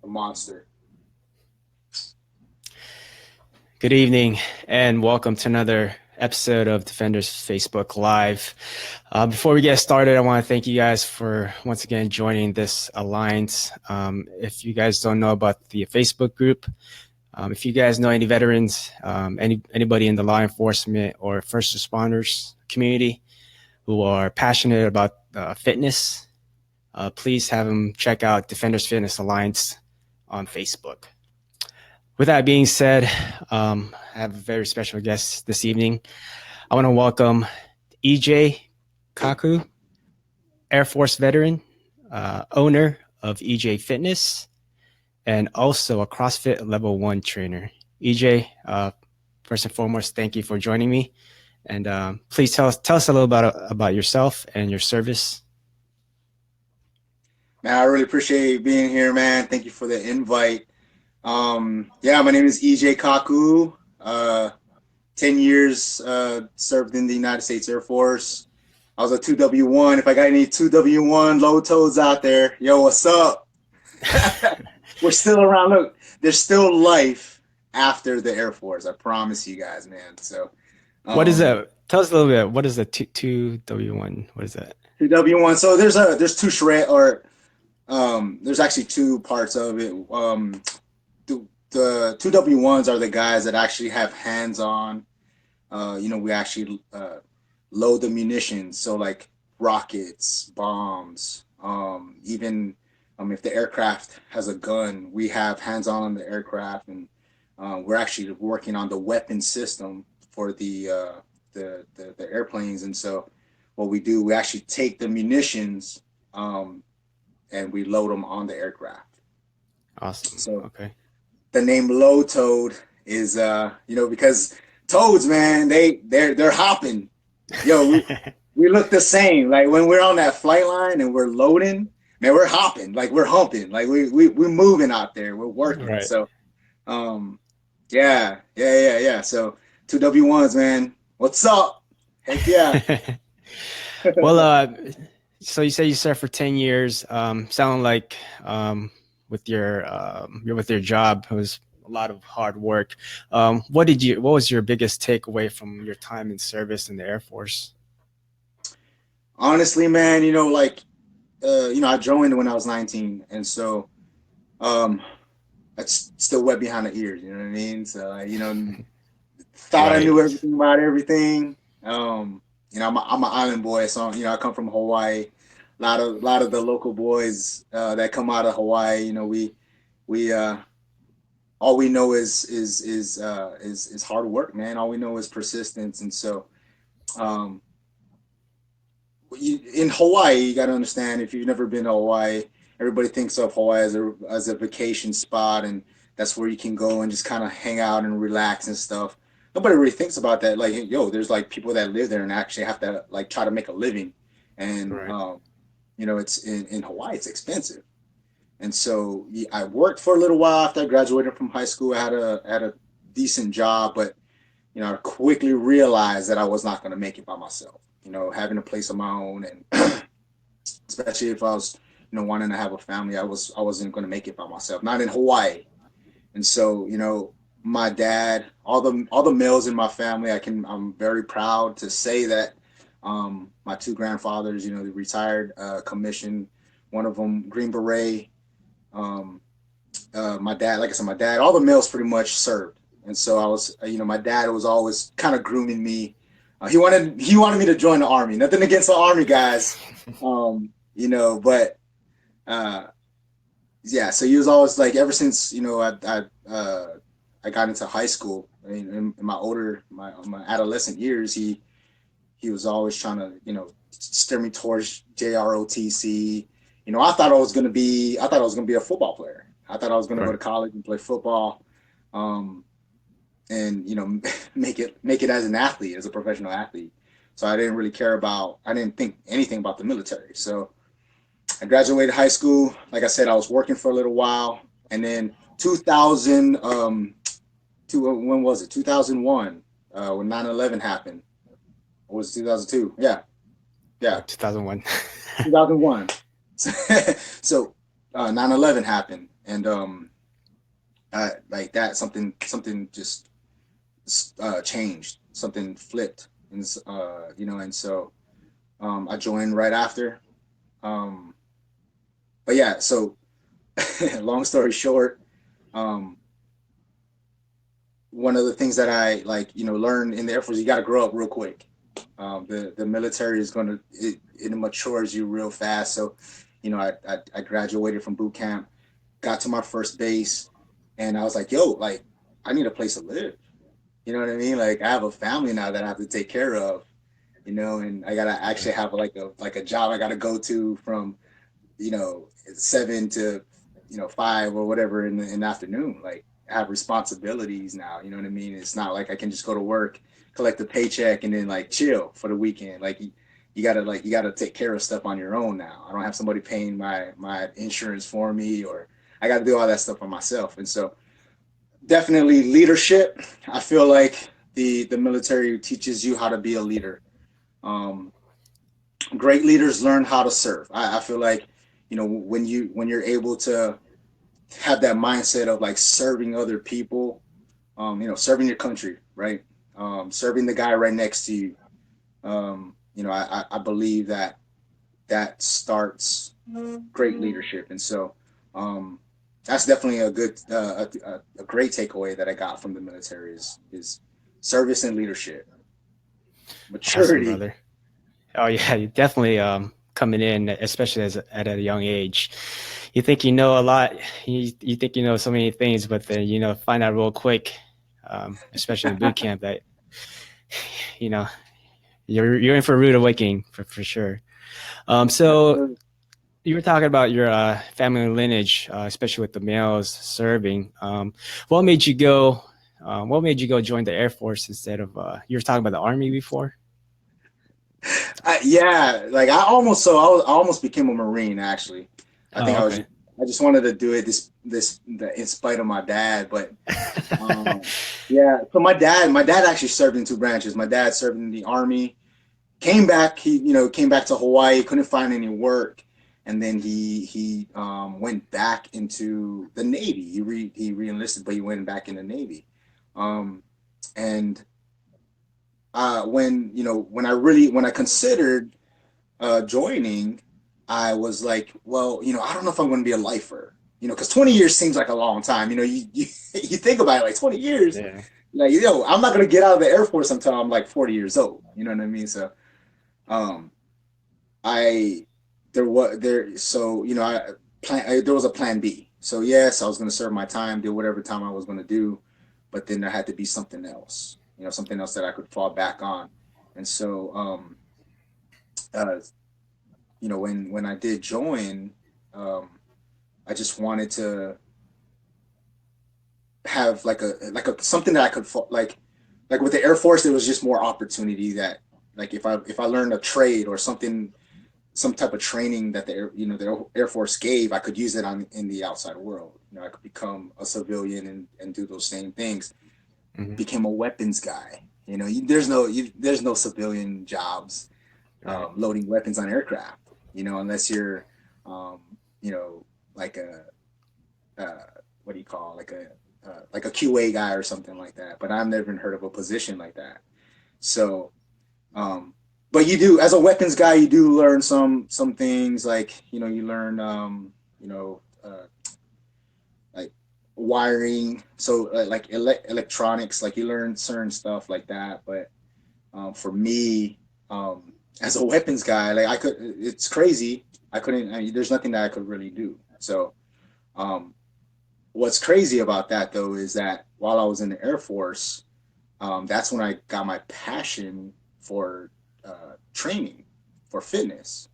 a monster. Good evening, and welcome to another episode of Defenders Facebook Live. Before we get started, I want to thank you guys for once again joining this alliance. If you guys don't know about the Facebook group, if you guys know any veterans, anybody in the law enforcement or first responders community who are passionate about fitness, please have them check out Defenders Fitness Alliance on Facebook. With that being said, I have a very special guest this evening. I want to welcome EJ Kaku, Air Force veteran, owner of EJ Fitness, and also a CrossFit Level 1 trainer. EJ, first and foremost, thank you for joining me. And please tell us a little about yourself and your service. Man, I really appreciate being here, man. Thank you for the invite. Yeah, my name is EJ Kaku. 10 years served in the United States Air Force. I was a 2W1. If I got any 2W1 low toes out there, yo, what's up? We're still around. Look, there's still life after the Air Force. I promise you guys, man. So, What is um, that? Tell us a little bit. What is the 2W1? What is that? 2W1. So there's two shred or there's actually two parts of it. The 2W1s are the guys that actually have hands on. We actually load the munitions. So like rockets, bombs, even if the aircraft has a gun, we have hands on the aircraft, and we're actually working on the weapon system for the airplanes. And so what we do, we actually take the munitions and we load them on the aircraft. Awesome. So Okay. the name Low Toad is because toads, man, they're hopping. Yo, we look the same. Like when we're on that flight line and we're loading, man, we're hopping, like we're humping, like we're moving out there, we're working. Right. So um yeah. So 2W1s, man. What's up? Heck yeah. Well, so you say you served for 10 years. Sound like with your job, it was a lot of hard work. What was your biggest takeaway from your time in service in the Air Force? Honestly, man, I joined when I was 19, and so um that's still wet behind the ears, you know what I mean? So thought I Right. knew everything about everything. I'm an island boy, so I come from Hawaii. A lot of the local boys that come out of Hawaii, we all we know is hard work, man. All we know is persistence, and so um, in Hawaii, you got to understand, if you've never been to Hawaii, everybody thinks of Hawaii as a vacation spot, and that's where you can go and just kind of hang out and relax and stuff. Nobody really thinks about that. Like, yo, there's like people that live there and actually have to like try to make a living, and Right. it's in Hawaii, it's expensive. And so I worked for a little while after I graduated from high school. I had a decent job, but I quickly realized that I was not going to make it by myself. Having a place of my own, and especially if I was, wanting to have a family, I wasn't going to make it by myself. Not in Hawaii. And so, my dad, all the males in my family, I'm very proud to say that my two grandfathers, they retired commission, one of them Green Beret. Um, my dad, like I said, my dad, all the males pretty much served, and so I was, my dad was always kind of grooming me. He wanted me to join the army. Nothing against the army guys, but uh, yeah. So he was always like, ever since I got into high school. I mean, in my adolescent years, he was always trying to steer me towards JROTC. I thought I was gonna be a football player. I thought I was gonna go Right. to college and play football, um, and make it as an athlete, as a professional athlete. So I didn't think anything about the military. So I graduated high school. Like I said, I was working for a little while, and then 2000, when was it? 2001, when 9/11 happened. Or was it 2002? Yeah, Oh, yeah, 2001. 2001. So 9/11 happened, and like that, something just changed, something flipped, and and so I joined right after. Um, but yeah, so long story short, um, one of the things that I learned in the Air Force, you got to grow up real quick. The military is going to it matures you real fast. So, I graduated from boot camp, got to my first base, and I was like, yo, like I need a place to live. You know what I mean? Like I have a family now that I have to take care of. And I gotta actually have like a job I gotta go to from 7 to 5 or whatever in the afternoon. Like I have responsibilities now. You know what I mean? It's not like I can just go to work, collect a paycheck, and then like chill for the weekend. Like you gotta take care of stuff on your own now. I don't have somebody paying my insurance for me, or I got to do all that stuff for myself. And so definitely leadership. I feel like the military teaches you how to be a leader. Um, Great leaders learn how to serve. I feel like when you're able to have that mindset of like serving other people, serving your country, right? Serving the guy right next to you. I believe that that starts great leadership, and so um, that's definitely a good, a great takeaway that I got from the military is service and leadership, Awesome, maturity. brother. Oh yeah, you definitely coming in, especially at a young age. You think you know a lot. You think you know so many things, but then find out real quick, especially in boot camp, that you know you're in for a rude awakening for sure. Yes, So sir. you were talking about your family lineage, especially with the males serving. What made you go? What made you go join the Air Force instead of you were talking about the Army before? Yeah, like I almost became a Marine actually. I think Oh, okay. I just wanted to do it in spite of my dad, but yeah. So my dad actually served in two branches. My dad served in the Army, came back. He came back to Hawaii, couldn't find any work, and then he went back into the Navy. He reenlisted, but he went back in the Navy. Um, and when I considered joining, I was like, well, I don't know if I'm going to be a lifer, because 20 years seems like a long time. You think about it, like 20 years, Yeah. like, I'm not going to get out of the Air Force until I'm like 40 years old. You know what I mean? So, um, I, there was there, so, there was a plan B. So yes, I was going to serve my time, do whatever time I was going to do, but then there had to be something else, something else that I could fall back on. And so, uh, when I did join, um, I just wanted to have like a something that I could like with the Air Force. There was just more opportunity that like if I learned a trade or something, some type of training that the Air Force gave, I could use it on in the outside world. I could become a civilian and do those same things. Hmm. Became a weapons guy. There's no civilian jobs Right. loading weapons on aircraft. Unless you're um, you know like a what do you call like a QA guy or something like that. But I've never heard of a position like that. So, um, but you do as a weapons guy, you do learn some things like you learn like wiring, so like electronics, like you learn certain stuff like that. But for me, as a weapons guy, like it's crazy. There's nothing that I could really do. So, um, what's crazy about that though is that while I was in the Air Force, that's when I got my passion for training, for fitness.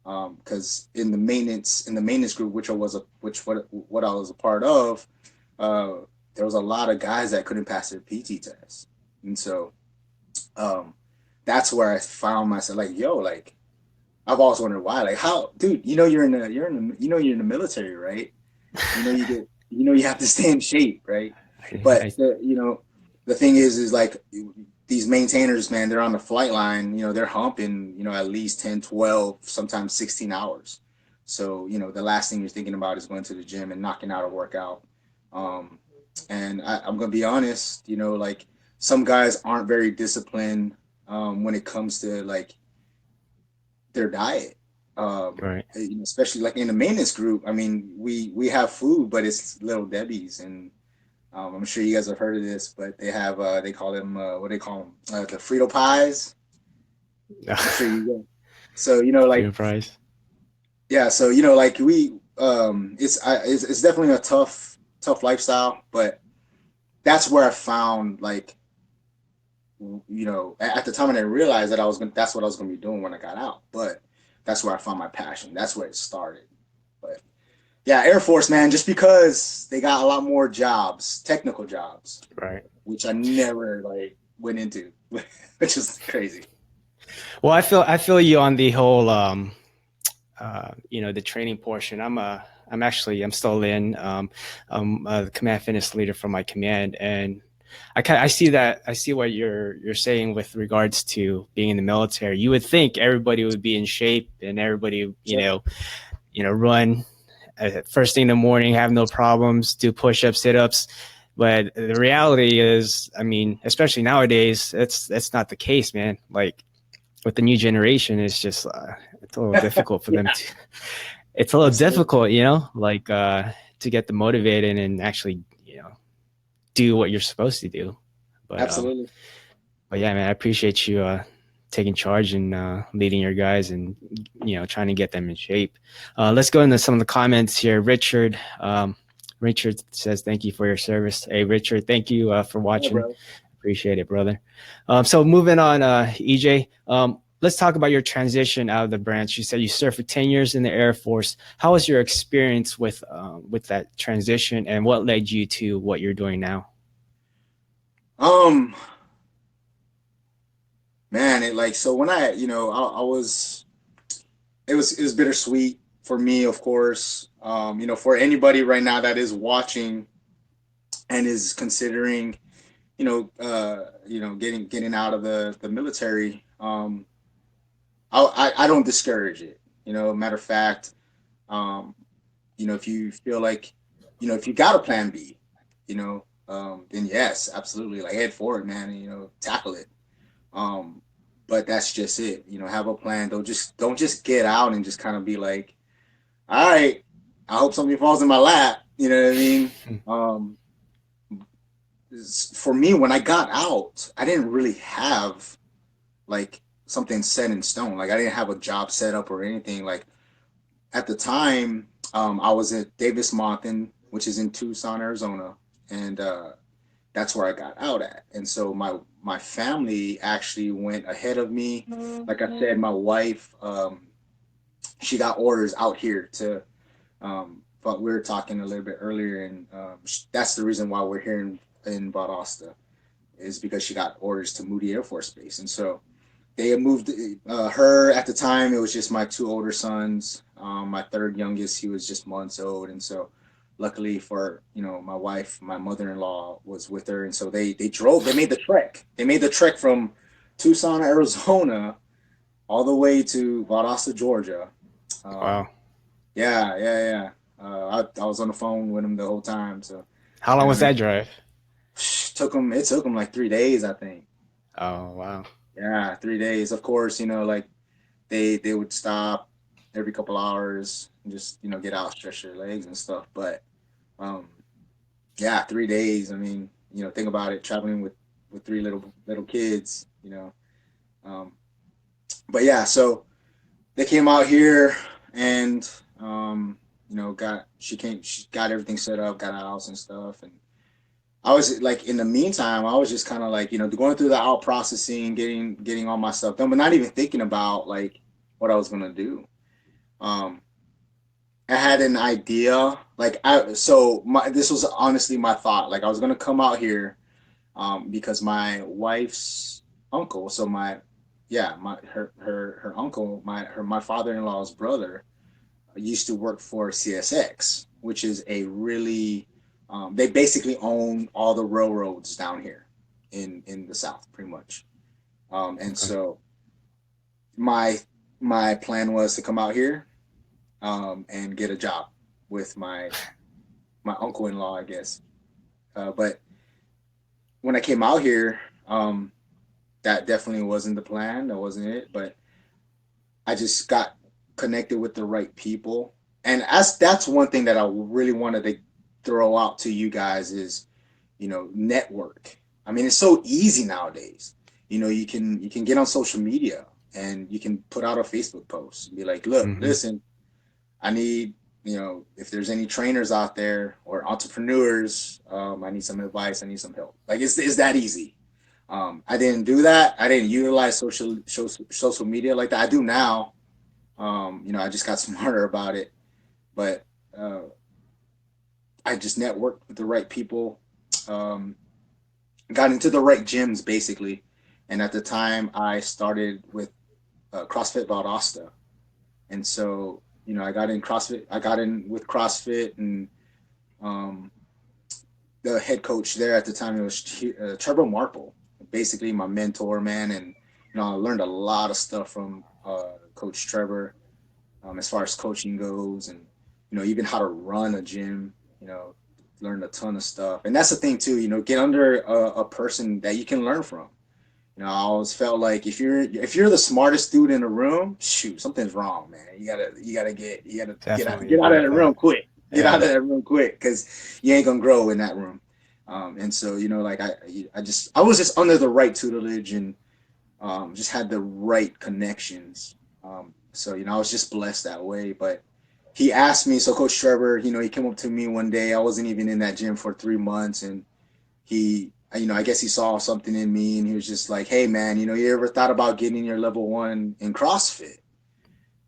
Because in the maintenance group, what I was a part of, uh, there was a lot of guys that couldn't pass their PT test, and so um, that's where I found myself like, yo, like I've always wondered why, like how, dude, you're in the military, right? You have to stay in shape, right? But I, the thing is like these maintainers, man, they're on the flight line, they're humping, at least 10, 12, sometimes 16 hours. So, the last thing you're thinking about is going to the gym and knocking out a workout. Um, and I'm going to be honest, like some guys aren't very disciplined when it comes to like their diet. Right. Especially like in the maintenance group. I mean, we have food, but it's little Debbie's, and I'm sure you guys have heard of this, but they call them what do they call them? The Frito pies. I'm sure you will. So like Freedom prize. yeah, so like it's definitely a tough lifestyle, but that's where I found like at the time I didn't realize that that's what I was gonna be doing when I got out, but that's where I found my passion. That's where it started. But yeah, Air Force, man, just because they got a lot more jobs, technical jobs, Right. which I never like went into, which is crazy. Well, I feel you on the whole the training portion. I'm still in I'm the command fitness leader for my command, and I see what you're saying with regards to being in the military. You would think everybody would be in shape and everybody Sure. run first thing in the morning, have no problems, do push-ups, sit-ups. But the reality is, I mean, especially nowadays, that's not the case, man. Like with the new generation, it's just it's a little difficult for them Yeah, to. It's a little absolutely, difficult, like to get them motivated and actually, do what you're supposed to do. But absolutely. but yeah, man, I appreciate you taking charge and leading your guys and trying to get them in shape. Let's go into some of the comments here. Richard says thank you for your service. Hey, Richard, thank you for Yeah, watching. bro. Appreciate it, brother. So moving on, EJ. Let's talk about your transition out of the branch. You said you served for 10 years in the Air Force. How was your experience with that transition, and what led you to what you're doing now? Um, Man, it like so when I was it was bittersweet for me, of course. For anybody right now that is watching and is considering, getting out of the military. I don't discourage it. Matter of fact, um, if you feel like, if you got a plan B, then yes, absolutely, like head for it, man, and tackle it. Um, but that's just it. Have a plan. Don't just get out and just kind of be like, all right, I hope something falls in my lap. You know what I mean? Um, for me, when I got out, I didn't really have like something set in stone. Like I didn't have a job set up or anything. Like at the time, I was at Davis Monthan, which is in Tucson, Arizona, and that's where I got out at. And so my family actually went ahead of me. Like I said, my wife, she got orders out here to. But we were talking a little bit earlier, and that's the reason why we're here in Valdosta is because she got orders to Moody Air Force Base, and so they had moved her at the time. It was just my two older sons. My third youngest, he was just months old, and so luckily for my wife, my mother-in-law was with her, and so they drove. They made the trek. They made the trek from Tucson, Arizona, all the way to Valdosta, Georgia. Um, Wow. yeah, yeah, yeah. I was on the phone with him the whole time, so How long and was that drive? it took him like 3 days, I think. Oh, wow. Yeah, 3 days. Of course, like they would stop every couple hours and just get out, stretch their legs and stuff. But um, yeah, 3 days. I mean, think about it, traveling with three little kids. Um, but yeah, so they came out here and she got everything set up, got a house and stuff, and I was like, in the meantime, I was just kind of like, going through the out processing, getting all my stuff done, but not even thinking about like what I was gonna do. Um, I had an idea, like this was honestly my thought. Like I was gonna come out here, because my wife's uncle, so my yeah, her uncle, my father-in-law's brother used to work for CSX, which is a really they basically own all the railroads down here in the South, pretty much. And Okay. so my my plan was to come out here, and get a job with my uncle-in-law, I guess. But when I came out here, that definitely wasn't the plan. That wasn't it. But I just got connected with the right people, and as that's one thing that I really wanted to throw out to you guys is, network. I mean, it's so easy nowadays. You can get on social media and you can put out a Facebook post and be like, look, Mm-hmm. listen, I need, if there's any trainers out there or entrepreneurs, I need some advice. I need some help. Like it's that easy. I didn't do that. I didn't utilize social media like that. I do now. I just got smarter about it, but uh, I just networked with the right people, um, got into the right gyms basically, and at the time I started with CrossFit Valdosta, and so I got in CrossFit. I got in with CrossFit, and um, the head coach there at the time it was Trevor Marple, basically my mentor, man, and I learned a lot of stuff from Coach Trevor, as far as coaching goes, and even how to run a gym. You know, learned a ton of stuff, and that's the thing too. Get under a person that you can learn from. I always felt like if you're the smartest dude in the room, shoot, something's wrong, man. You gotta Definitely get out agree of with that room that. quick. Get out Yeah. of that room quick, because you ain't gonna grow in that room. And so like I was just under the right tutelage, and just had the right connections. So I was just blessed that way. But he asked me, so Coach Trevor, he came up to me one day. I wasn't even in that gym for 3 months, and I guess he saw something in me, and he was just like, "Hey, man, you ever thought about getting your level one in CrossFit?"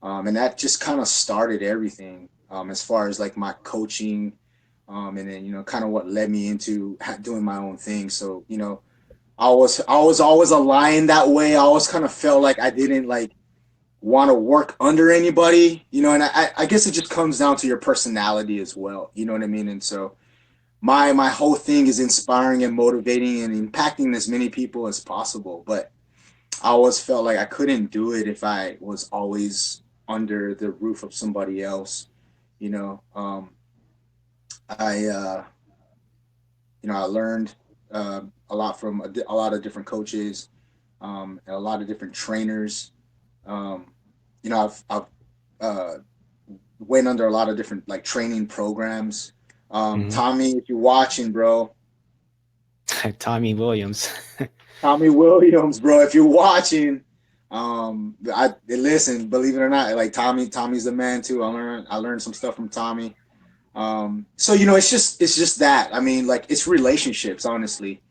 And that just kind of started everything, as far as like my coaching, and then kind of what led me into doing my own thing. So I was always aligned that way. I always kind of felt like I didn't like want to work under anybody, and I guess it just comes down to your personality as well. You know what I mean? And so my whole thing is inspiring and motivating and impacting as many people as possible. But I always felt like I couldn't do it if I was always under the roof of somebody else. You know, I learned a lot from a lot of different coaches, and a lot of different trainers. Um, I've uh, went under a lot of different like training programs. Mm-hmm. Tommy, if you're watching, bro, Tommy Williams. Tommy Williams, bro, if you're watching, I listen. Believe it or not, like Tommy's the man too. I learned some stuff from Tommy. So it's just that. I mean, like it's relationships, honestly.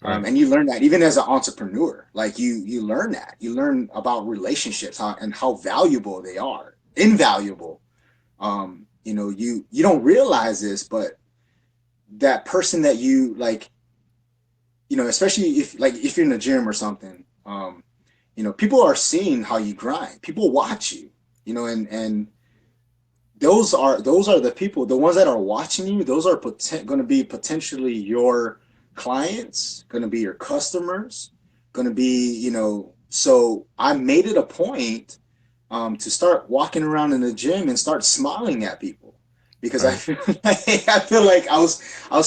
Right. And you learn that even as an entrepreneur. Like you learn that. You learn about relationships, and how valuable they are, invaluable. You don't realize this, but that person that you like, especially if you're in the gym or something, people are seeing how you grind. People watch you, and those are the people, the ones that are watching you. Those are going to be potentially your clients, going to be your customers, going to be, so I made it a point, to start walking around in the gym and start smiling at people, because I Right. feel like I was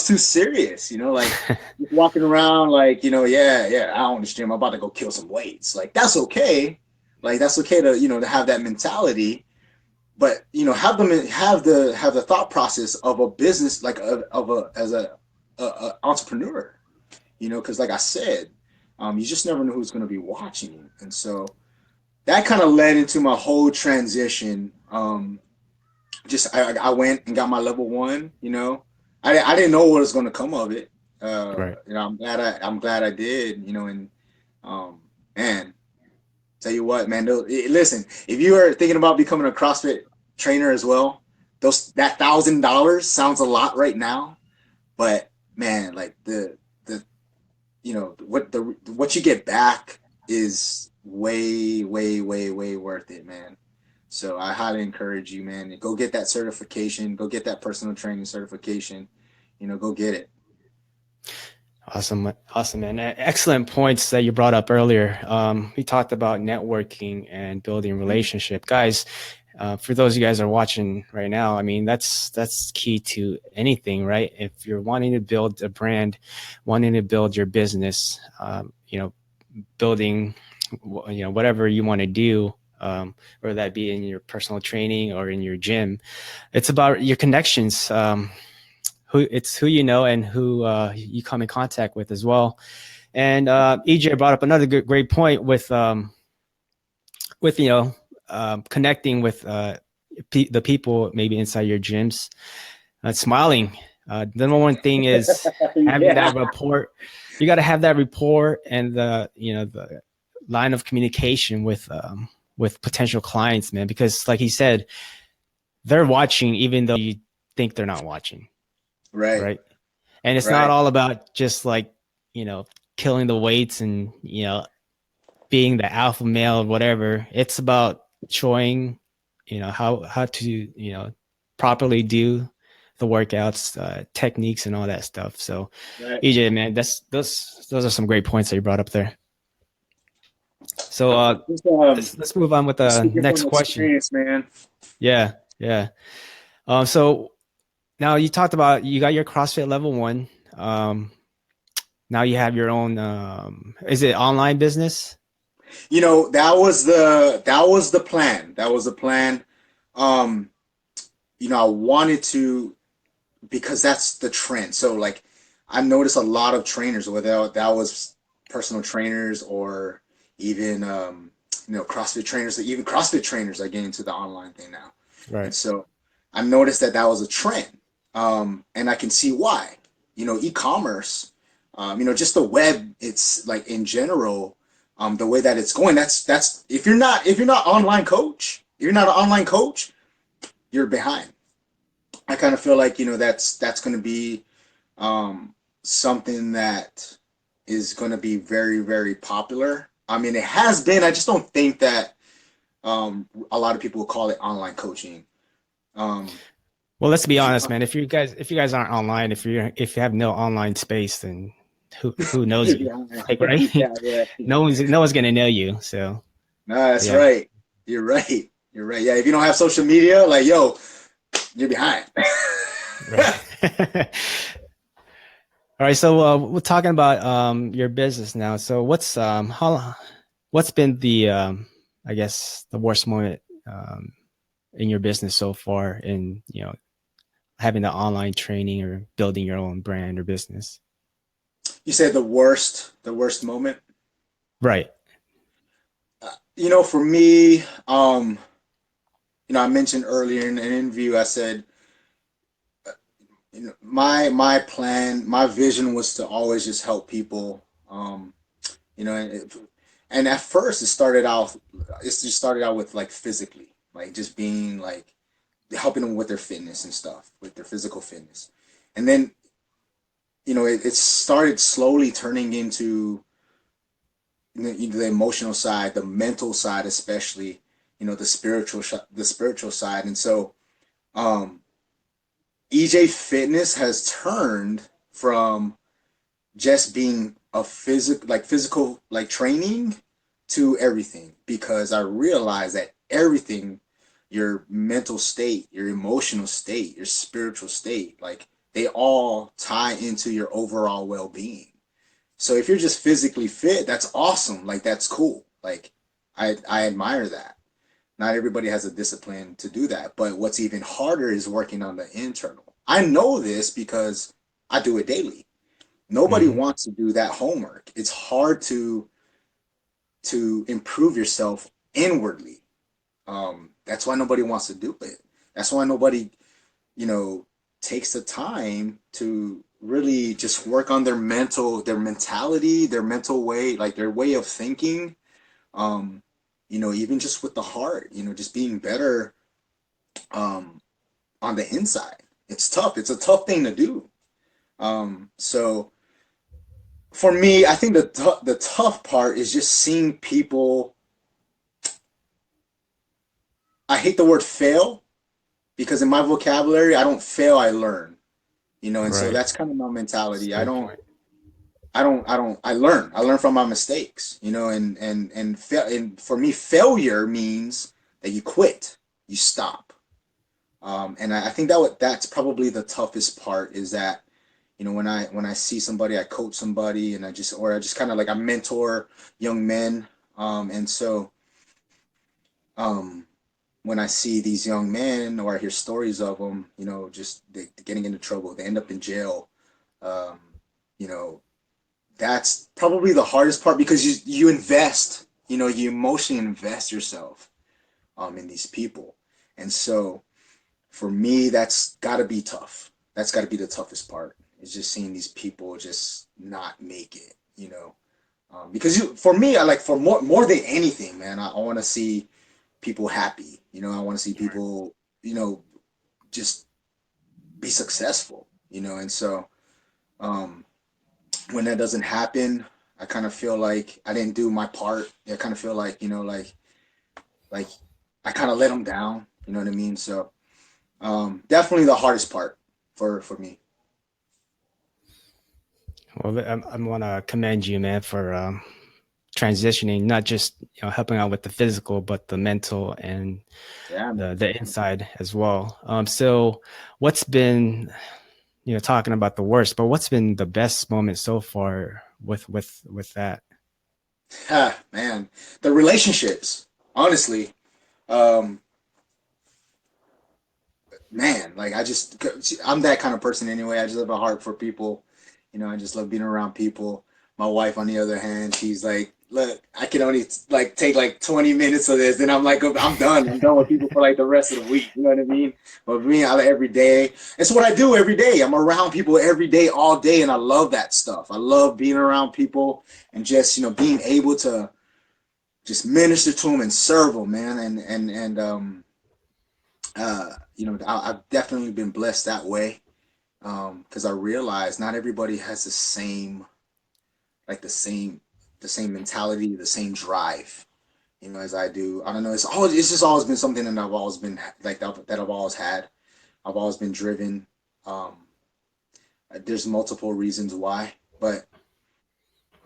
too serious, like just walking around like, yeah, I own this gym. I'm about to go kill some weights. Like that's okay. Like that's okay to to have that mentality, but have them have the thought process of a business, like of a as a entrepreneur, because like I said, you just never know who's going to be watching you, and so that kind of led into my whole transition. Just I went and got my level one. I didn't know what was going to come of it. Right. I'm glad I did. And um, man, tell you what, man. Listen, if you are thinking about becoming a CrossFit trainer as well, that $1,000 sounds a lot right now, but man, like the what you get back is way, way, way, way worth it, man. So I highly encourage you, man, go get that certification, go get that personal training certification, go get it. Awesome. Awesome, man. Excellent points that you brought up earlier. We talked about networking and building relationship. Guys, For those of you guys are watching right now, I mean, that's key to anything, right? If you're wanting to build a brand, wanting to build your business, building, whatever you want to do, whether that be in your personal training or in your gym, it's about your connections. Who you know and who you come in contact with as well. And EJ brought up another great point with connecting with the people maybe inside your gyms, smiling. The number one thing is having Yeah. that rapport. You got to have that rapport and the line of communication with potential clients, man. Because like he said, they're watching even though you think they're not watching, Right. right? And it's not Right. all about just like killing the weights and being the alpha male or whatever. It's about showing how to properly do the workouts, techniques, and all that stuff. So Right. EJ, man, those are some great points that you brought up there. So Just, let's move on with the speaking next from question. experience, man. Yeah, yeah. So now you talked about you got your CrossFit level 1. Now you have your own. Is it online business? That was the plan. That was the plan. Um, I wanted to, because that's the trend. So like I noticed a lot of trainers, whether that was personal trainers or even CrossFit trainers, even CrossFit trainers are getting to the online thing now. And Right. so I noticed that was a trend. And I can see why. E-commerce, just the web, it's like in general, the way that it's going, that's if you're not an online coach, you're behind. I kind of feel like that's going to be something that is going to be very, very popular. I mean, it has been. I just don't think that a lot of people will call it online coaching. Um, Well, let's be if you, honest, man. If you guys aren't online, if you have no online space, then who knows you're you? behind. Like, right? Yeah, right. No one's gonna know you. So No, that's yeah. right. You're right. You're right. Yeah, if you don't have social media, like yo, you're behind. Right. All right. So we're talking about your business now. So what's been the I guess the worst moment in your business so far in having the online training or building your own brand or business? You said the worst moment. Right. For me, I mentioned earlier in an interview, I said, my plan, my vision was to always just help people. And at first it just started out with like physically, like just being like helping them with their fitness and stuff, with their physical fitness. And then, it started slowly turning into the emotional side, the mental side, especially, the spiritual side. And so, um, EJ Fitness has turned from just being a physical like training to everything, because I realized that everything, your mental state, your emotional state, your spiritual state, like they all tie into your overall well-being. So if you're just physically fit, that's awesome. Like that's cool. Like I admire that. Not everybody has a discipline to do that, but what's even harder is working on the internal. I know this because I do it daily. Nobody Hmm. wants to do that homework. It's hard to improve yourself inwardly. That's why nobody wants to do it. That's why nobody, you know, takes the time to really just work on their mentality, their mental way, like their way of thinking. Um, even just with the heart, just being better um, on the inside. It's tough. It's a tough thing to do. So for me, I think the tough part is just seeing people. I hate the word fail, because in my vocabulary, I don't fail, I learn. And so Right. that's kind of my That's a mentality. I good don't, point. I don't, I don't, I learn. I learn from my mistakes. And for me, failure means that you quit. you stop. And I think that's probably the toughest part is that, when I see somebody, I coach somebody, and I just kind of like I mentor young men. And so um, when I see these young men or I hear stories of them, just getting into trouble, they end up in jail. Um, you know, that's probably the hardest part because you invest, you emotionally invest yourself in these people, and so for me, that's got to be tough. That's got to be the toughest part. Is just seeing these people just not make it, because for me, I like for more than anything, man. I want to see people happy. I want to see people, you know, just be successful. And so um, when that doesn't happen, I kind of feel like I didn't do my part. I kind of feel like like I kind of let them down. You know what I mean? So definitely the hardest part for me. Well, I want to commend you, man, for transitioning, not just helping out with the physical, but the mental and Yeah, man. the inside as well. So, what's been talking about the worst, but what's been the best moment so far with that? Man, the relationships, honestly, um, man, like I'm that kind of person anyway. I just have a heart for people. I just love being around people. My wife, on the other hand, she's like, look, I can only like take like 20 minutes of this, then I'm like, I'm done. I'm done with people for like the rest of the week. You know what I mean? But me, I like every day. It's what I do every day. I'm around people every day, all day, and I love that stuff. I love being around people and just being able to just minister to them and serve them, man. I've definitely been blessed that way because I realize not everybody has the same mentality, the same drive, as I do. I don't know. It's just always been something that I've always been like that I've always had. I've always been driven. Um, there's multiple reasons why, but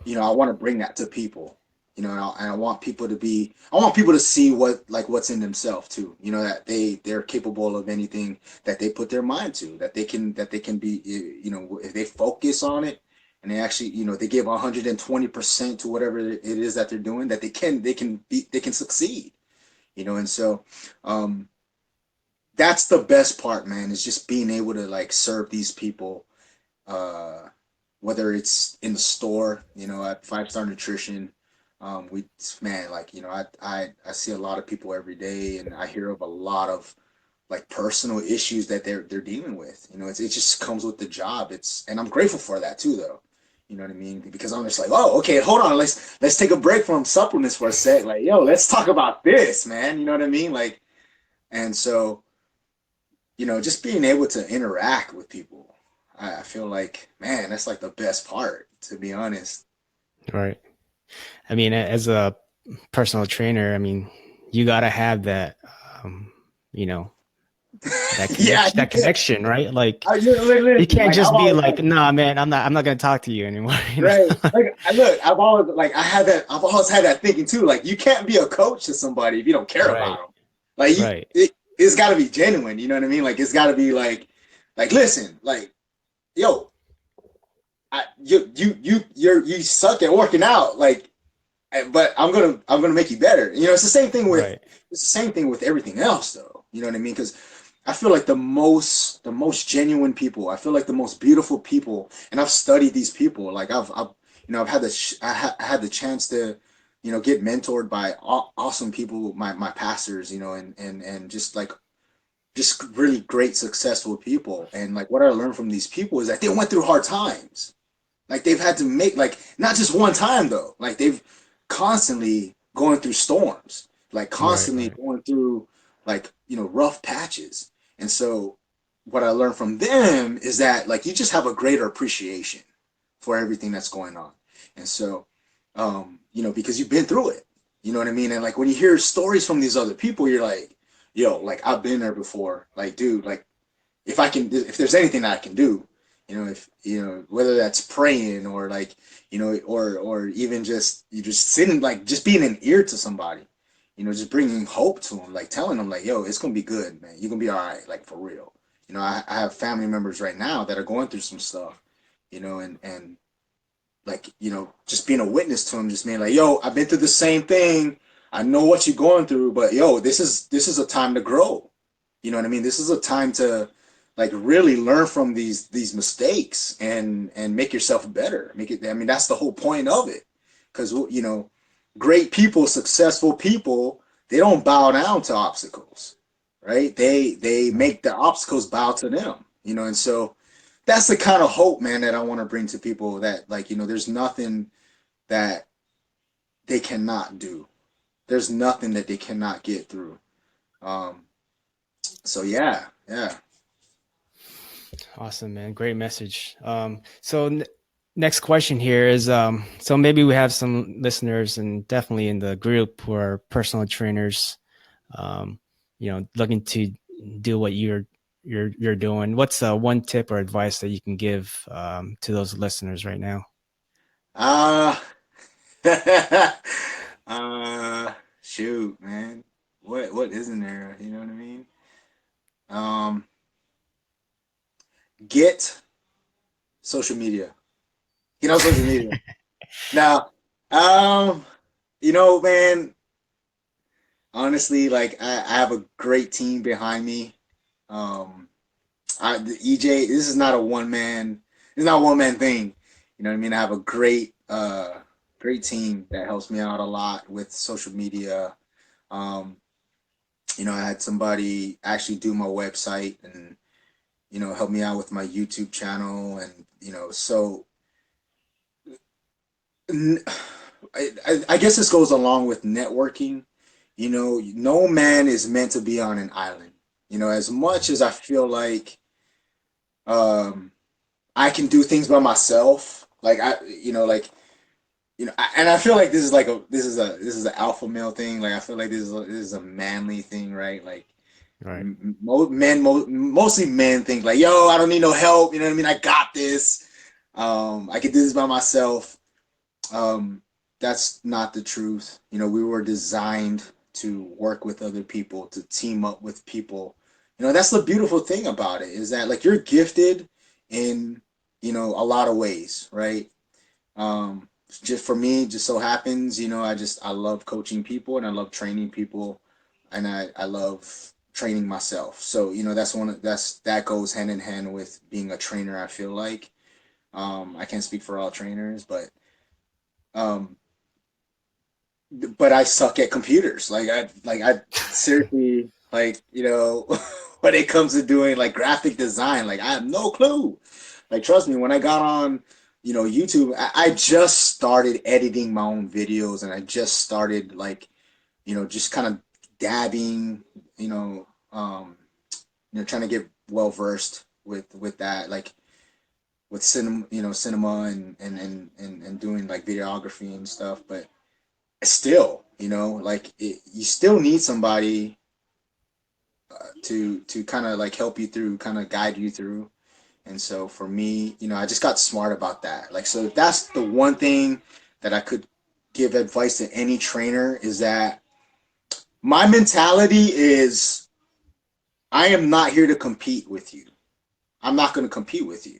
I want to bring that to people, and I want people to see what's in themselves too, that they're capable of anything that they put their mind to, that they can be, if they focus on it and they actually, they give 120% to whatever it is that they're doing, that they can succeed, and so, um, that's the best part, man, is just being able to like serve these people, uh, whether it's in the store, at Five Star Nutrition. We man, like I see a lot of people every day, and I hear of a lot of like personal issues that they're dealing with. It just comes with the job. And I'm grateful for that too, though. You know what I mean? Because I'm just like, oh, okay, hold on, let's take a break from supplements for a sec. Like, yo, let's talk about this, man. You know what I mean? Like, and so just being able to interact with people, I feel like, man, that's like the best part, to be honest. Right. I mean, as a personal trainer, I mean, you gotta have that, um, you know, Yeah, you that can't. connection, right? Like, you Listen, can't like I've just be always like, nah, man, I'm not gonna talk to you anymore. right. Like I've always like I've always had that thinking too. Like you can't be a coach to somebody if you don't care about Right. them. Like Right. it's got to be genuine. You know what I mean? Like it's got to be like listen, like yo, you suck at working out. Like but I'm gonna make you better. It's the same thing with Right. everything else, though. You know what I mean? Because I feel like the most genuine people. I feel like the most beautiful people, and I've studied these people. Like I've had I had the chance to get mentored by awesome people, my pastors, and just really great successful people. And like what I learned from these people is that they went through hard times. Like they've had to make like not just one time though. Like they've constantly going through storms, like Right. constantly Right. going through like rough patches. And so what I learned from them is that like you just have a greater appreciation for everything that's going on. And so because you've been through it. You know what I mean? And like when you hear stories from these other people, you're like, yo, like I've been there before. Like, dude, like if there's anything that I can do, if whether that's praying or like or even just you just sitting like just being an ear to somebody, just bringing hope to them, like telling them like, yo, it's gonna be good, man. You're gonna be all right, like for real. I have family members right now that are going through some stuff, and like, just being a witness to them, just being like, yo, I've been through the same thing. I know what you're going through, but yo, this is a time to grow. You know what I mean? This is a time to like really learn from these mistakes and make yourself better. Make it. I mean, that's the whole point of it. Because great people, successful people, they don't bow down to obstacles, right? They Right. make the obstacles bow to them. And so that's the kind of hope, man, that I want to bring to people, that like, there's nothing that they cannot do. There's nothing that they cannot get through. Um, so yeah, yeah. Awesome, man. Great message. Next question here is, so maybe we have some listeners and definitely in the group who are personal trainers, um, looking to do what you're doing. What's one tip or advice that you can give to those listeners right now? Uh shoot, man. What isn't there? You know what I mean? Um, get social media. Get on social media. Now, um, man, honestly, like I have a great team behind me. Um, the EJ, this is not a one man. It's not a one man thing. You know what I mean? I have a great team that helps me out a lot with social media. Um, I had somebody actually do my website and help me out with my YouTube channel, and so I guess this goes along with networking. No man is meant to be on an island. As much as I feel like um, I can do things by myself, like and I feel like this is an alpha male thing. Like I feel like this is a manly thing, right? Like Right. mostly men think like, yo, I don't need no help. You know what I mean? I got this. I can do this by myself. Um, that's not the truth. We were designed to work with other people, to team up with people. That's the beautiful thing about it, is that like you're gifted in, a lot of ways, right? Just for me, just so happens, I love coaching people and I love training people, and I love training myself. So, that goes hand in hand with being a trainer, I feel like. I can't speak for all trainers, um, but I suck at computers. Like I seriously, like, when it comes to doing like graphic design, like I have no clue. Like trust me, when I got on, YouTube, I just started editing my own videos, and I just started like, just kind of dabbing, trying to get well versed with that, like with cinema and doing like videography and stuff. But still, like you still need somebody to kind of like help you through, kind of guide you through. And so for me, I just got smart about that. Like, so that's the one thing that I could give advice to any trainer, is that my mentality is, I am not here to compete with you. I'm not going to compete with you.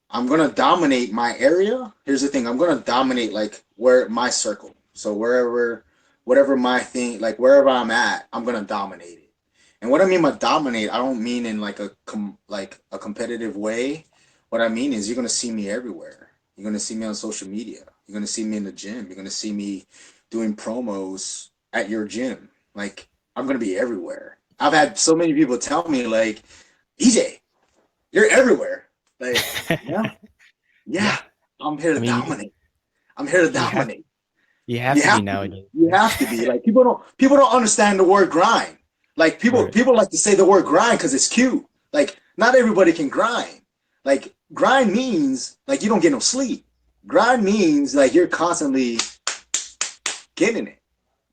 I'm gonna dominate my area. Here's the thing: I'm gonna dominate like where my circle. So whatever my thing, like wherever I'm at, I'm gonna dominate it. And what I mean by dominate, I don't mean in like like a competitive way. What I mean is, you're gonna see me everywhere. You're gonna see me on social media. You're gonna see me in the gym. You're gonna see me doing promos at your gym. Like, I'm gonna be everywhere. I've had so many people tell me like, EJ, you're everywhere. Like, yeah, Yeah. yeah, I'm here I to mean, dominate. I'm here to you have dominate. you have You to be have to be. nowadays. You have to be. Like, people don't understand the word grind. Like, people Right. people like to say the word grind because it's cute. Like, not everybody can grind. Like, grind means like you don't get no sleep. Grind means like you're constantly getting it.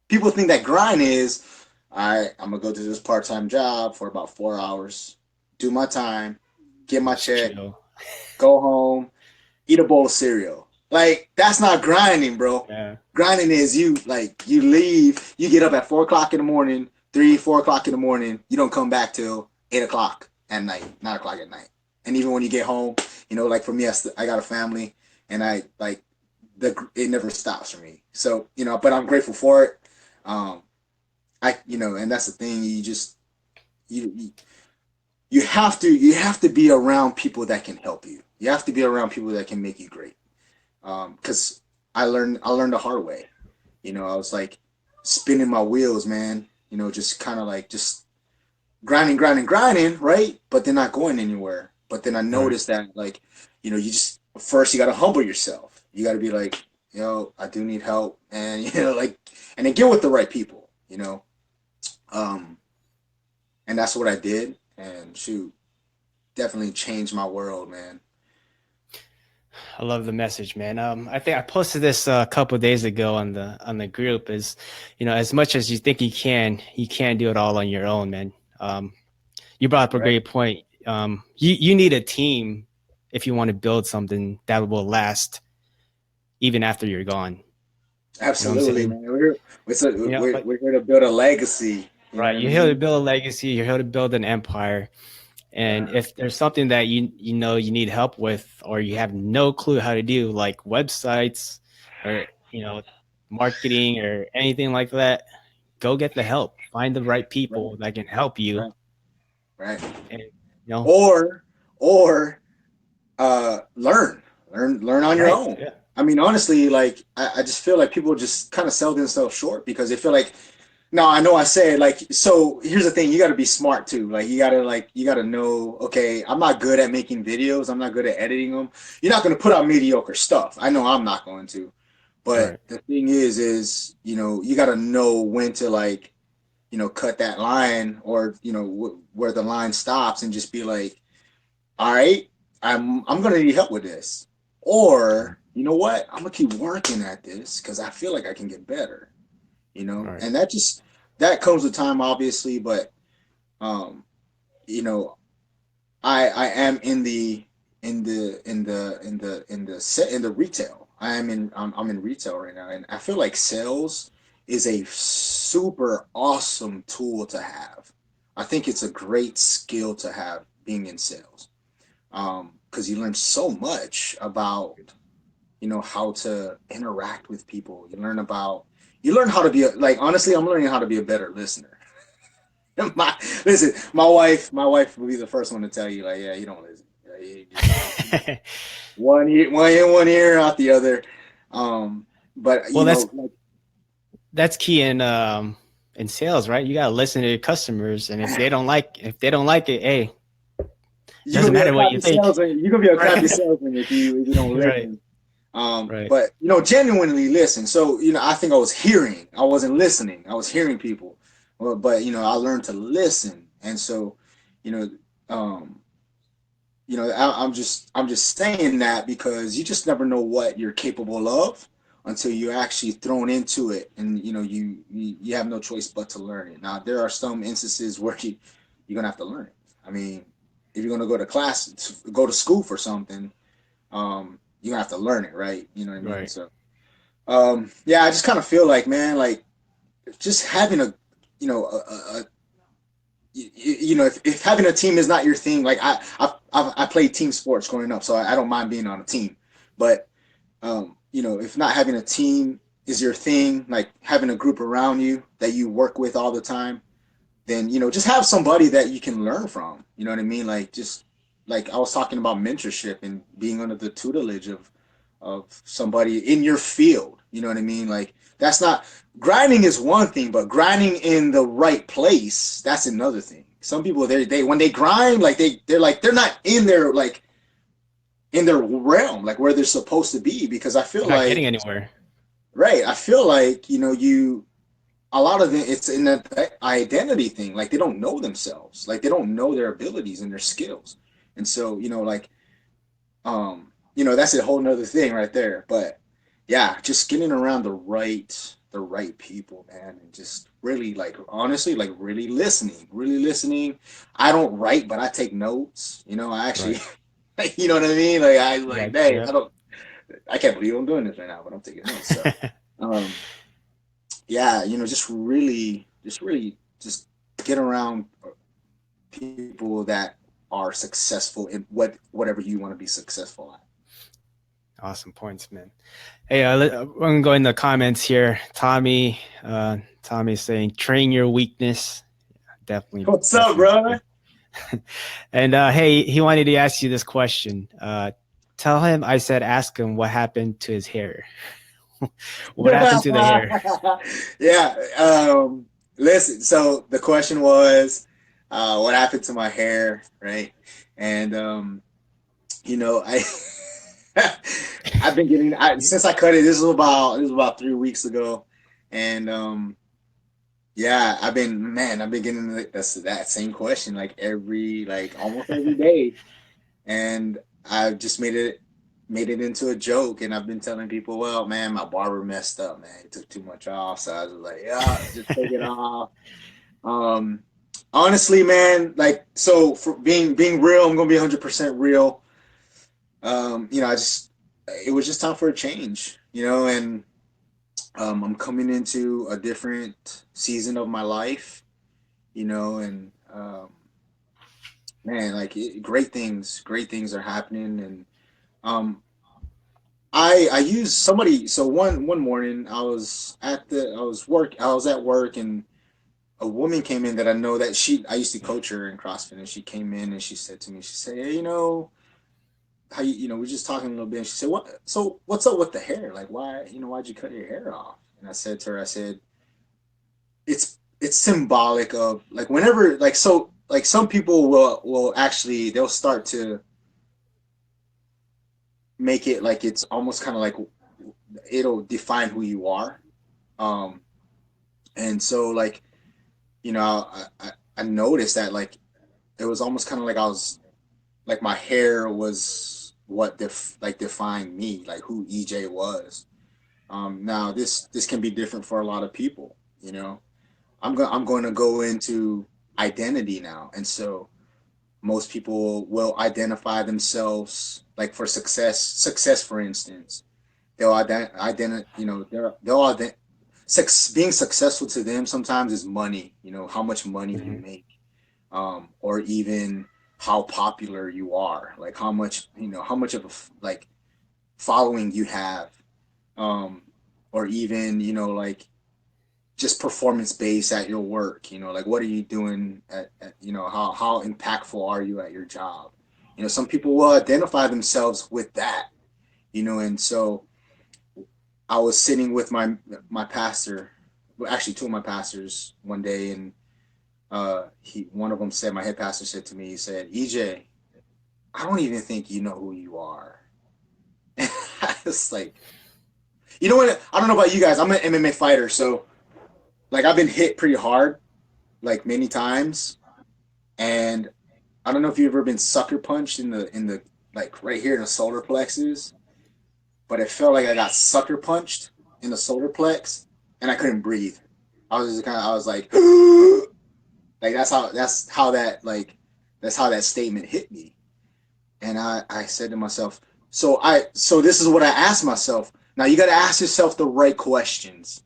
People think that grind is, all right, I'm gonna go to this part-time job for about 4 hours, do my time, get my Just check, chill. go home, eat a bowl of cereal. Like that's not grinding, bro. Yeah. Grinding is you like you leave, you get up at 4 o'clock in the morning, 3, 4 o'clock in the morning. You don't come back till 8 o'clock at night, 9 o'clock at night. And even when you get home, like for me, I got a family, and I like it never stops for me. So but I'm grateful for it. Um, and that's the thing. You you have to be around people that can help you. You have to be around people that can make you great. Because I learned the hard way. I was like spinning my wheels, man. Just kind of like just grinding, grinding, grinding, right? But they're not going anywhere. But then I Right. noticed that, like, you just first you got to humble yourself. You got to be like, I do need help, and like, and then get with the right people. Um, and that's what I did, and shoot, definitely changed my world, man. I love the message, man. I think I posted this a couple of days ago on the group. Is as much as you think you can't do it all on your own, man. You brought up a Right? great point. You need a team if you want to build something that will last even after you're gone. You know what I'm Absolutely, saying? man. We're Like we're here to build a legacy. You know what right, I you're here to mean? build a legacy. You're here to build an empire. And Yeah. if there's something that you need help with, or you have no clue how to do, like websites or marketing or anything like that, go get the help. Find the right Right. people that can help you. Right. Right. And Or or learn on your right, own. yeah, I mean, honestly, like I just feel like people just kind of sell themselves short because they feel like, no, I know I said like, so here's the thing, you got to be smart too. Like you got to know, okay, I'm not good at making videos. I'm not good at editing them. You're not going to put out mediocre stuff. I know I'm not going to. But right, the thing is, you got to know when to like, cut that line, or where the line stops, and just be like, all right, I'm gonna need help with this, or you know what, I'm gonna keep working at this because I feel like I can get better. right, And that comes with time, obviously, but um, you know, I am in the retail. I'm in retail right now, and I feel like sales is a super awesome tool to have. I think it's a great skill to have, being in sales, because you learn so much about how to interact with people. You learn how to be like, honestly, I'm learning how to be a better listener. My wife will be the first one to tell you, like, yeah, you don't listen. Yeah, you just one ear out the other. But well, like, that's key in sales, right? You got to listen to your customers, and if they don't like it, hey, you gonna doesn't be a matter what you crappy think. salesman. You're gonna be a crappy Right. salesman if you don't Right, listen. right, But genuinely listen. So I think I was hearing. I wasn't listening. I was hearing people. Well, but I learned to listen, and so you know, um, I'm just saying that because you just never know what you're capable of until you're actually thrown into it, and you have no choice but to learn it. Now there are some instances where you're gonna have to learn it. I mean, if you're gonna go to school for something, you're gonna have to learn it, right? You know what I mean? right, So yeah, I just kind of feel like, man, like just having if having a team is not your thing, like I played team sports growing up, so I don't mind being on a team. But if not having a team is your thing, like having a group around you that you work with all the time, then just have somebody that you can learn from. You know what I mean? Like, just like I was talking about mentorship and being under the tutelage of somebody in your field. You know what I mean? Like, that's not grinding is one thing, but grinding in the right place, that's another thing. Some people, they when they grind, like they're not in their realm, like where they're supposed to be, because I feel not getting like, anywhere. right, I feel like you a lot of it's in that identity thing. Like, they don't know themselves, like they don't know their abilities and their skills, and so like, that's a whole nother thing right there. But yeah, just getting around the right people, man, and just really, like, honestly, like really listening. I don't write, but I take notes. I actually, Right, you know what I mean? Like, I like, right, dang, yeah. I don't. I can't believe I'm doing this right now, but I'm taking notes. So, um, yeah, just get around people that are successful in whatever you want to be successful at. Awesome points, man. Hey, I'm gonna go in the comments here. Tommy's saying, train your weakness. Definitely, What's up, definitely. brother? And hey, he wanted to ask you this question. Tell him I said ask him what happened to his hair. What happened to the hair? Yeah. Listen. So the question was, what happened to my hair, right? And I I've been getting since I cut it. This was about 3 weeks ago, and yeah, I've been getting that same question like almost every day, and I've just made it into a joke, and I've been telling people, well, man, my barber messed up, man. He took too much off, so I was like, yeah, just take it off. Um, Honestly, man, like, so for being real, I'm gonna be 100% real. I just it was just time for a change, and I'm coming into a different season of my life, and man, like great things are happening, and um, I use somebody. So one morning I was at work, and a woman came in that I know that I used to coach her in CrossFit, and she came in and she said to me, she said, hey, how we're just talking a little bit, and she said, what's up with the hair? Like, why'd you cut your hair off? And I said to her, I said, it's symbolic of, like, whenever, like, so, like, some people will actually, they'll start to make it like it's almost kind of like it'll define who you are. Um, and so, like, I noticed that, like, it was almost kind of like I was like my hair was what defined me, like who EJ was. Now this can be different for a lot of people. I'm going to go into identity now, and so most people will identify themselves, like, for success, for instance. They'll identify, being successful to them sometimes is money, how much money you Mhm. make, or even how popular you are, like how much of a like following you have, um, or even, like, just performance based at your work, like, what are you doing how impactful are you at your job? Some people will identify themselves with that, and so I was sitting with my pastor, well, actually two of my pastors one day, and one of them said, my head pastor said to me, he said, EJ, I don't even think you know who you are. And I was like, you know what? I don't know about you guys. I'm an MMA fighter, so, like, I've been hit pretty hard, like, many times, and I don't know if you've ever been sucker punched in the like right here in the solar plexus, but it felt like I got sucker punched in the solar plex, and I couldn't breathe. I was like, like, that's how that statement hit me. And I said to myself, so this is what I asked myself. Now you got to ask yourself the right questions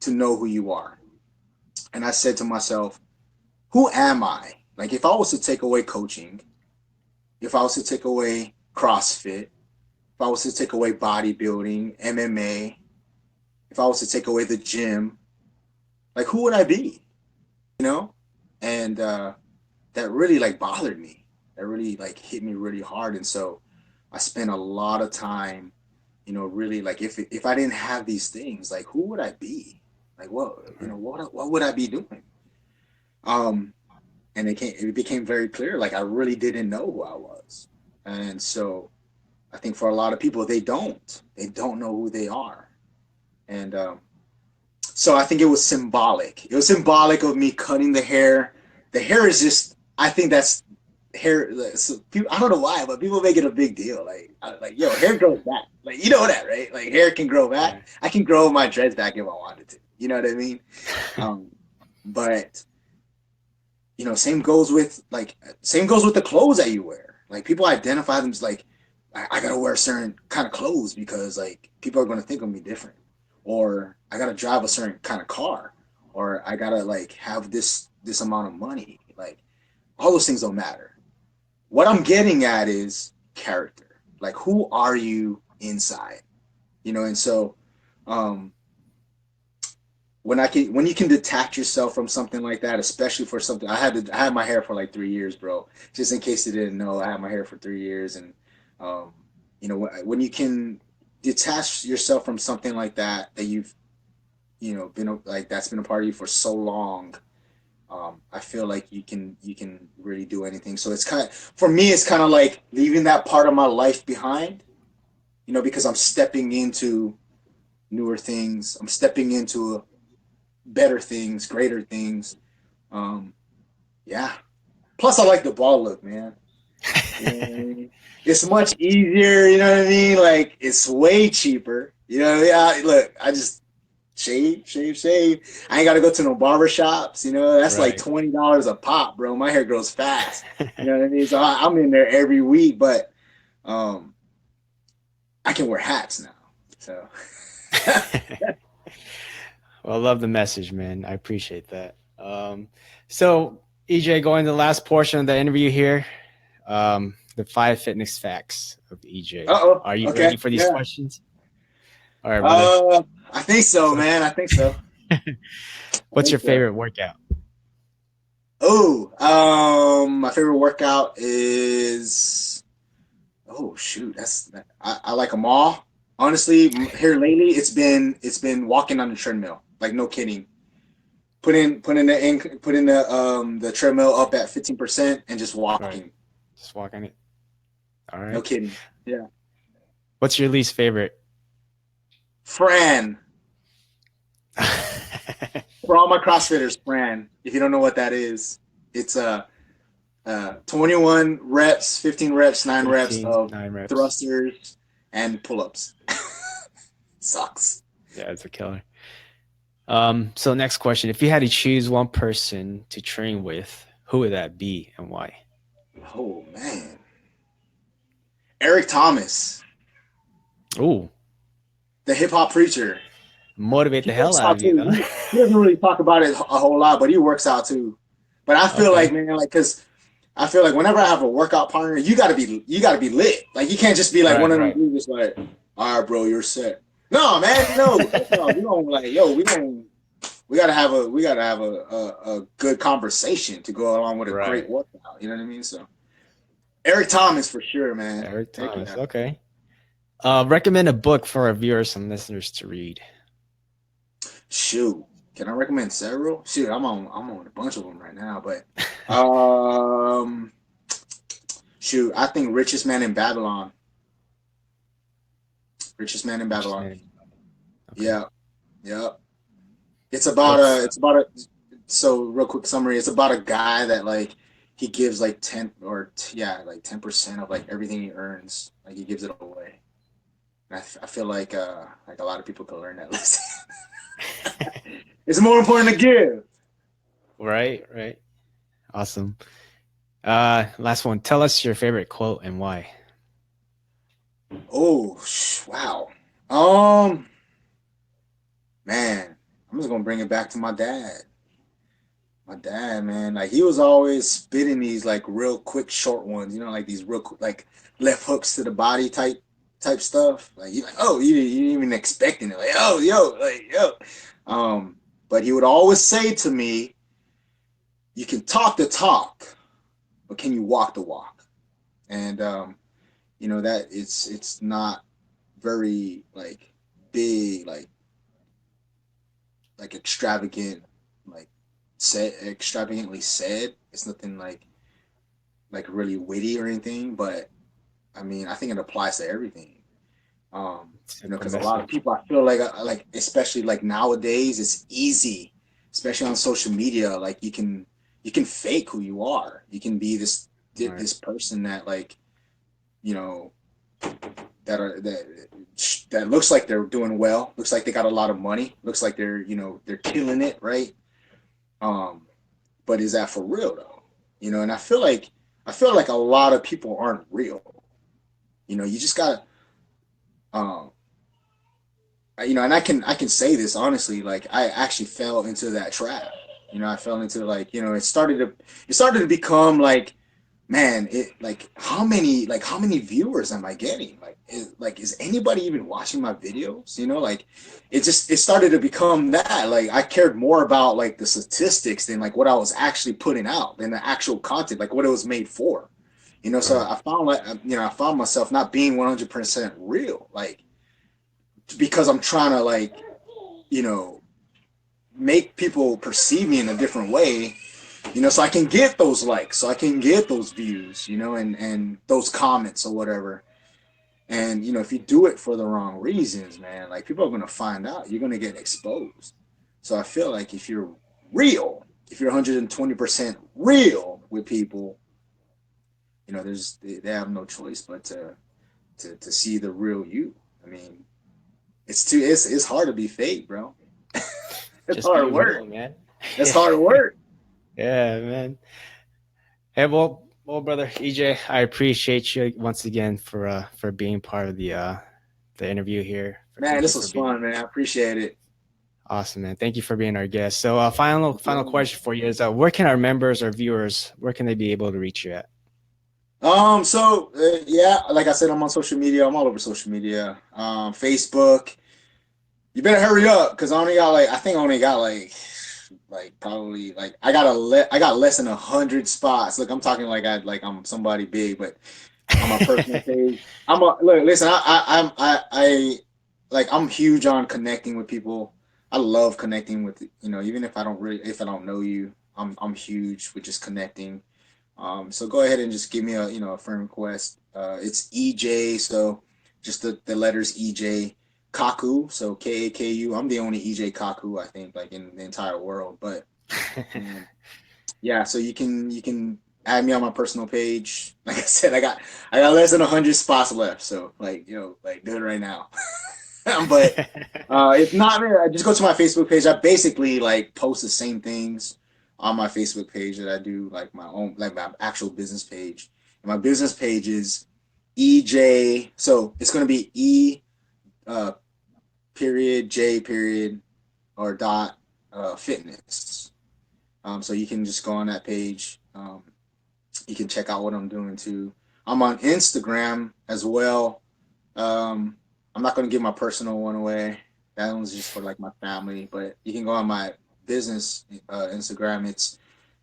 to know who you are. And I said to myself, who am I? Like, if I was to take away coaching, if I was to take away CrossFit, if I was to take away bodybuilding, MMA, if I was to take away the gym, like, who would I be? You know? And that really, like, bothered me. That really, like, hit me really hard. And so I spent a lot of time, really, like, if I didn't have these things, like, who would I be? Like, what would I be doing? Um, and it became very clear, like, I really didn't know who I was. And so I think for a lot of people, they don't know who they are. And so I think it was symbolic. It was symbolic of me cutting the hair. The hair is just, I think that's hair. So people, I don't know why, but people make it a big deal. Like, yo, hair grows back. Like, you know that, right? Like, hair can grow back. Right. I can grow my dreads back if I wanted to. You know what I mean? Um, but same goes with the clothes that you wear. Like, people identify them as, like, I gotta wear certain kind of clothes because like people are gonna think of me different, or I gotta drive a certain kind of car, or I gotta like have this amount of money. Like all those things don't matter. What I'm getting at is character. Like who are you inside? And so um when you can detach yourself from something like that, especially for something I had my hair for like 3 years, bro. Just in case you didn't know, I had my hair for 3 years, and um, when you can detach yourself from something like that you've been like that's been a part of you for so long. I feel like you can really do anything. So it's kind of for me, it's kind of like leaving that part of my life behind, because I'm stepping into newer things. I'm stepping into better things, greater things. Um, yeah. Plus, I like the ball look, man. You know what I mean? It's much easier. You know what I mean? Like it's way cheaper. Yeah. Look, I just shave. I ain't got to go to no barber shops. That's like Right. $20 a pop, bro. My hair grows fast. You know what I mean? So I'm in there every week, but um, I can wear hats now. So Well, I love the message, man. I appreciate that. So, EJ, going to the last portion of the interview here, the 5 fitness facts of EJ. oh, Are you ready okay, for these yeah. questions? All right, brother. I think so, So, man. I think so. I what's think your so. favorite workout? Oh, my favorite workout is oh shoot, I like them all. Honestly, here lately it's been walking on the treadmill. Like no kidding. Put in the treadmill up at 15% and just Right. walking. Just walking it. All No right. kidding. Yeah. What's your least favorite? Fran. For all my CrossFitters, Fran. If you don't know what that is, it's 21 reps, 15 reps, 9 reps 15, of 9 reps. thrusters and pull-ups. Sucks. Yeah, it's a killer. So next question. If you had to choose one person to train with, who would that be and why? Oh man, Eric Thomas, Ooh, the hip hop preacher. motivate He the hell works out out of you, too. though. He doesn't really talk about it a whole lot, but he works out too. But I feel like, Okay. man, like, cause I feel like whenever I have a workout partner, you gotta be lit. Like you can't just be like one Right, of them right. dudes just like, all right, bro, you're set. No, man, no, heck no. We don't like, yo, we gotta have a good conversation to go along with a great Right. workout. You know what I mean? So Eric Thomas for sure, man. Eric Heck Thomas. yeah. Okay. Recommend a book for our viewers and listeners to read. Shoot, can I recommend several? Shoot, I'm on a bunch of them right now, but um, shoot, I think Richest Man in Babylon. Richest Man in Richest Babylon. man. Okay. Yeah, yeah. It's about a so real quick summary. It's about a guy that like he gives like 10% of like everything he earns. Like he gives it away. And I feel like a lot of people could learn that lesson. It's more important to give. Right, right. Awesome. Last one. Tell us your favorite quote and why. Oh, wow. Um, man, I'm just gonna bring it back to my dad. My dad, man, like he was always spitting these like real quick, short ones. Like these real quick, like left hooks to the body type stuff. Like you like, oh, you didn't even expecting it. Like, oh, yo, like yo. Um, but he would always say to me, "You can talk the talk, but can you walk the walk?" And that it's not very like big, like extravagant, like said extravagantly said. It's nothing like really witty or anything, but I mean, I think it applies to everything. Simple Because a lot of message. people, I feel like especially like nowadays, it's easy, especially on social media. Like you can fake who you are. You can be Right. this person that like you know that looks like they're doing well, looks like they got a lot of money, looks like they're killing it, right? Um, but is that for real though? And I feel like a lot of people aren't real. You just gotta, um, and I can say this honestly, like I actually fell into that trap. I fell into like, it started to become like, man, it like how many viewers am I getting? Is anybody even watching my videos? Like it started to become that. Like I cared more about like the statistics than like what I was actually putting out than the actual content, like what it was made for. So Right. I found myself not being 100% real, like because I'm trying to like, you know, make people perceive me in a different way, so I can get those likes, so I can get those views, and those comments or whatever. And if you do it for the wrong reasons, man, like people are gonna find out. You're gonna get exposed. So I feel like real, if you're 120% real with people, they have no choice but to see the real you. I mean, it's hard to be fake, bro. It's Just be hard real, work. man. It's hard work. Yeah, man. Hey, well, brother EJ, I appreciate you once again for being part of the interview here. Man, Thank you this for was being fun, man. I appreciate it. awesome, man. Thank you for being our guest. So, final Yeah. question for you is, where can our members or viewers, where can they be able to reach you at? Yeah, like I said, I'm on social media. I'm all over social media. Facebook. You better hurry up because I think I only got like probably like I got less than 100 spots. Look, I'm talking like I'm somebody big, but on my personal page, listen. I'm huge on connecting with people. I love connecting with, even if I don't know you, I'm huge with just connecting. So go ahead and just give me a friend request. It's EJ, so just the letters EJ Kaku, so Kaku. I'm the only EJ Kaku, I think, like in the entire world. But um, yeah, so you can add me on my personal page. Like I said, I got less than 100 spots left, so like like do it right now. But if not, man, I just go to my Facebook page. I basically like post the same things on my Facebook page that I do like my own, like my actual business page. And my business page is EJ. So it's gonna be uh period J period or dot fitness. So you can just go on that page. You can check out what I'm doing too. I'm on Instagram as well. Um, I'm not going to give my personal one away. That one's just for like my family. But you can go on my business Instagram.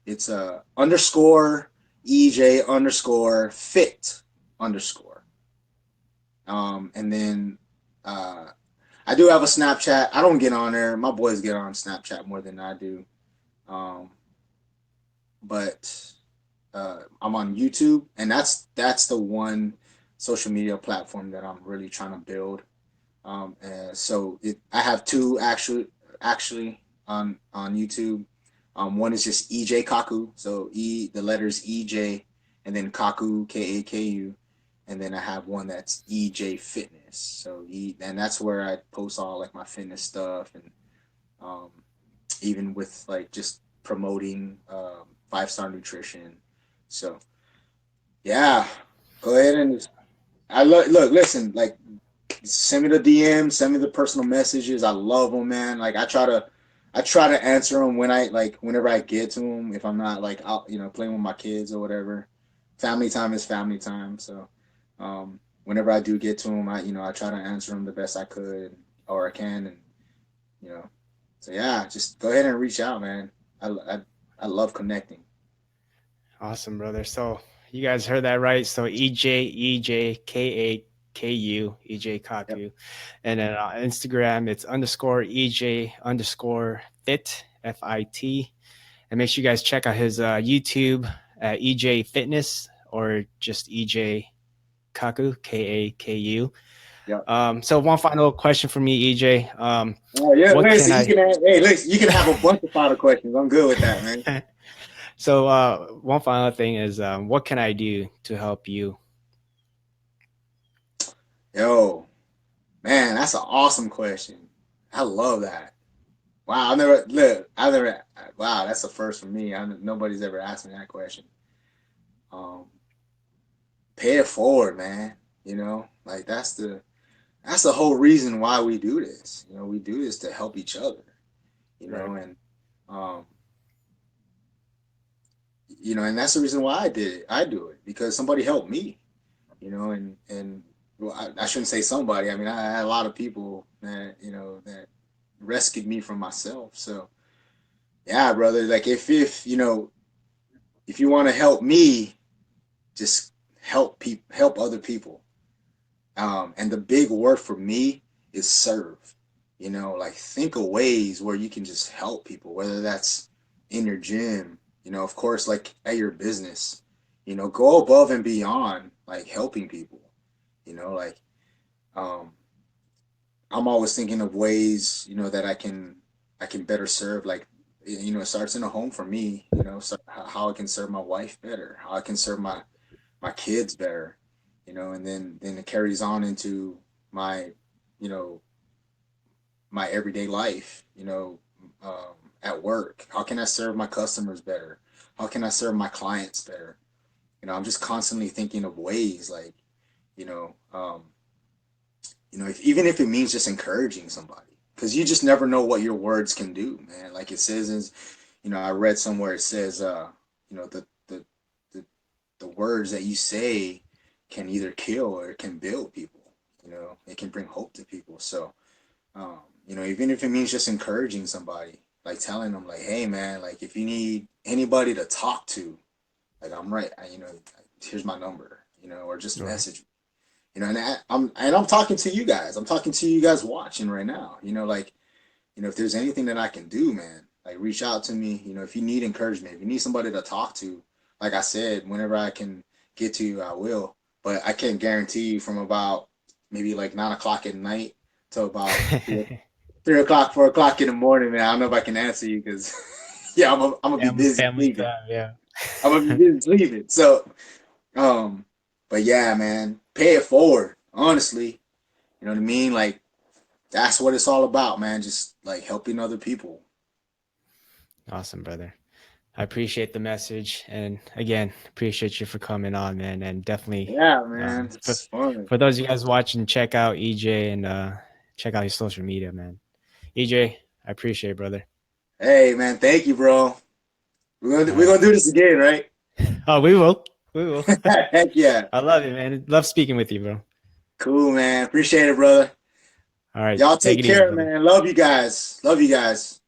It's underscore EJ underscore fit underscore. And then uh, I do have a Snapchat. I don't get on there. My boys get on Snapchat more than I do. Um, but I'm on YouTube, and that's the one social media platform that I'm really trying to build. I have two actually on YouTube. One is just EJ Kaku, so the letters EJ, and then Kaku Kaku, and then I have one that's EJ Fitness. And that's where I post all like my fitness stuff, and um, even with like just promoting 5-star nutrition. So yeah, go ahead and look, listen, like send me the DM, send me the personal messages. I love them, man. Like I try to answer them whenever I get to them. If I'm not like out, playing with my kids or whatever. Family time is family time. So, whenever I do get to them, I try to answer them the best I could or I can, and you know, so yeah, just go ahead and reach out, man. I love connecting. Awesome, brother. So you guys heard that right. So EJ Yep, Kaku, and then on Instagram it's underscore EJ underscore fit. And make sure you guys check out his YouTube at EJ Fitness or just EJ Kaku Kaku. yep. So one final question for me, EJ. Oh yeah, What can listen, I? listen, you can have a bunch of final questions. I'm good with that, man. So one final thing is, what can I do to help you? Yo, man, that's an awesome question. I love that. Wow, I never look. I never. Wow, that's the first for me. Nobody's ever asked me that question. Um, Pay it forward, man. Like that's the whole reason why we do this. We do this to help each other. Right. And um, and that's the reason why I did it. I do it because somebody helped me. And well, I shouldn't say somebody. I mean, I had a lot of people that rescued me from myself. So yeah, brother. Like if you want to help me, just help other people. And the big word for me is serve. Like think of ways where you can just help people, whether that's in your gym, of course, like at your business, go above and beyond, like helping people, like um, I'm always thinking of ways, that I can better serve. Like, it starts in the home for me, so how I can serve my wife better, how I can serve my kids better, and then it carries on into my, you know, my everyday life, at work. How can I serve my customers better? How can I serve my clients better? I'm just constantly thinking of ways, like, you know, um, even if it means just encouraging somebody, because you just never know what your words can do, man. Like it says, is, I read somewhere it says, the the words that you say can either kill or it can build people. It can bring hope to people. So, even if it means just encouraging somebody, like telling them, like, hey, man, like if you need anybody to talk to, like I'm right, here's my number, or just Right. message me. And I'm talking to you guys. I'm talking to you guys watching right now. Like, if there's anything that I can do, man, like reach out to me. If you need encouragement, if you need somebody to talk to, like I said, whenever I can get to you, I will. But I can't guarantee you from about maybe like 9 o'clock at night to about 3 o'clock, 4 o'clock in the morning, man. I don't know if I can answer you because, yeah, I'm gonna be busy Family sleeping. time. Yeah. I'm gonna be busy sleeping. So, um, but yeah, man, pay it forward. Honestly, you know what I mean? Like that's what it's all about, man. Just like helping other people. Awesome, brother. I appreciate the message, and again, appreciate you for coming on, man. And definitely, Yeah, man, for it's fun. those of you guys watching, check out EJ and check out his social media, man. EJ, I appreciate it, brother. Hey, man, thank you, bro. We're All gonna we're right. gonna do this again, right? Oh, we will. We will. Heck yeah. I love it, man. Love speaking with you, bro. Cool, man. Appreciate it, brother. All right. Y'all Take take it easy, care, brother. man. Love you guys. Love you guys.